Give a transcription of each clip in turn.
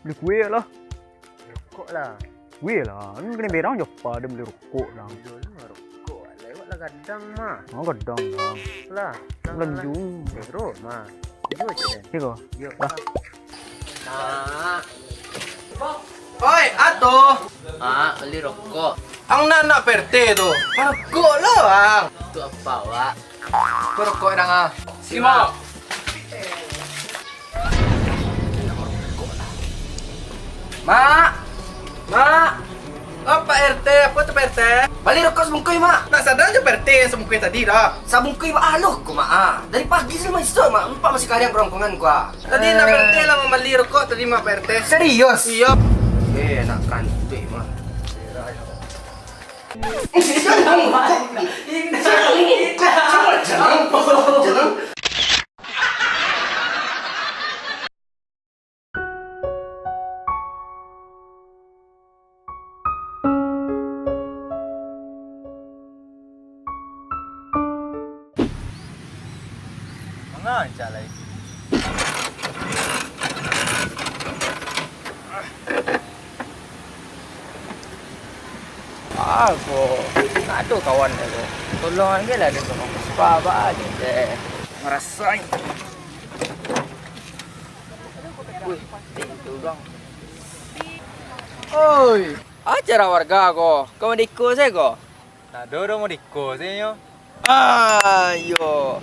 Beli kuih lah. Rokok lah. Kuih lah. Ni kena berang je apa dia beli rokok dah. Jual lah rokok. Lewatlah gadang mah. Oh kadang dah. Lah. Lanjung. Bro mah. Jual je deh. Tiko. Yuk. Dah. Nah. Oi, ato. Beli rokok. Ang nana perte tu. Rokok lo, ang. Itu apa, Wak? Tu rokok dah ah. Sima. Mak. Mak. Apa RT? Apa tu RT? Balik rokok sebungkus, Mak. Nak sadar je RT yang sebungkus tadi dah. Sabungkui mak aloh ko mak. Dari pagi sampai esok mak empat masih kalian kerongkongan ko. Tadi nak RT lah membeli rokok tadi Mak RT. Serius? Iya. Nak kantuk mak. Jangan. Mana jalan? Aku ada kawan aku. Tolong aja lah dia tolong spa aja deh. Ngerasain. Wih, itu dong. Oi, acara warga ko. Kau mau diko saya ko? Nah, dorong mau diko sih yo. Ayo.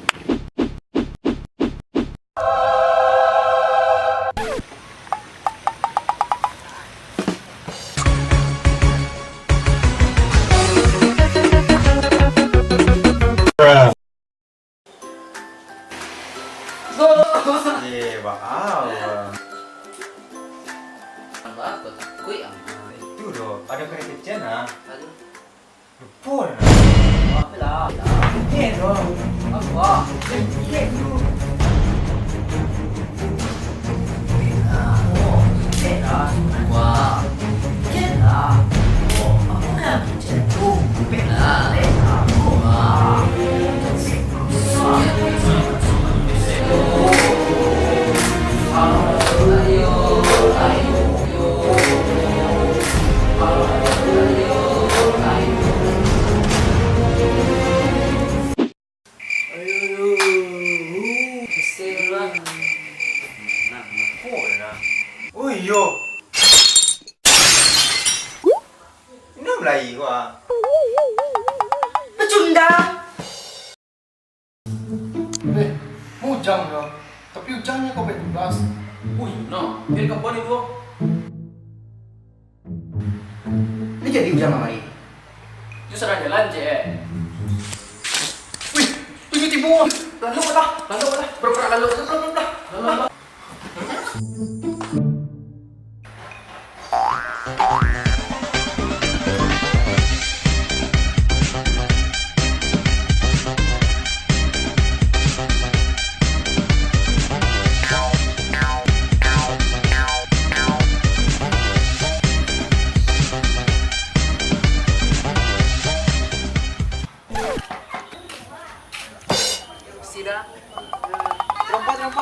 Wow. Apa takut yang? Itu doh. Ada kena kecil nah. Aduh. Lupa. Apa lah? Apa? Wah. Oh iyo. Ini Melayu gua. Pecundang. Mujang yo. Tapi ujangnya kau bebas. Wih, no. Biar kapan itu? Ini jadi ujang mama ini. Justru ada lanje. Wih, tujuh tibu. Lalu lah. Bergerak lalu. Lalu. Sida. Rompat.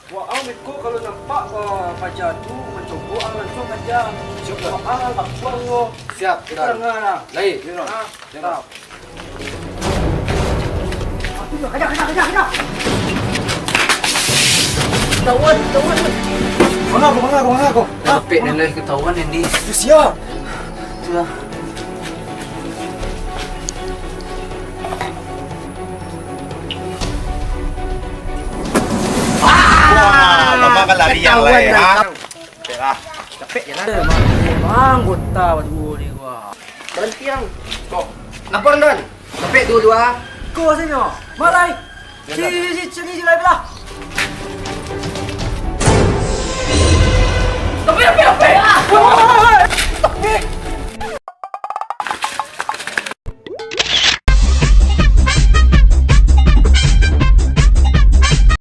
Wah, amit ko kalau nampak pajar tu mencoba langsung aja. Coba apa lo? Siap, kita dengar. Lain. Siap. Ketahuan. Mana aku? Tapi nilai ketahuan yang di. Siap. Sudah. Wah, mama kan larian lah ya. Okeylah. Capek je lah. Memang gota baju ni gua. Berhenti yang. Kok. Lapor Don. Capek dua-dua. Kau sini. Malai. Sini lagi lah.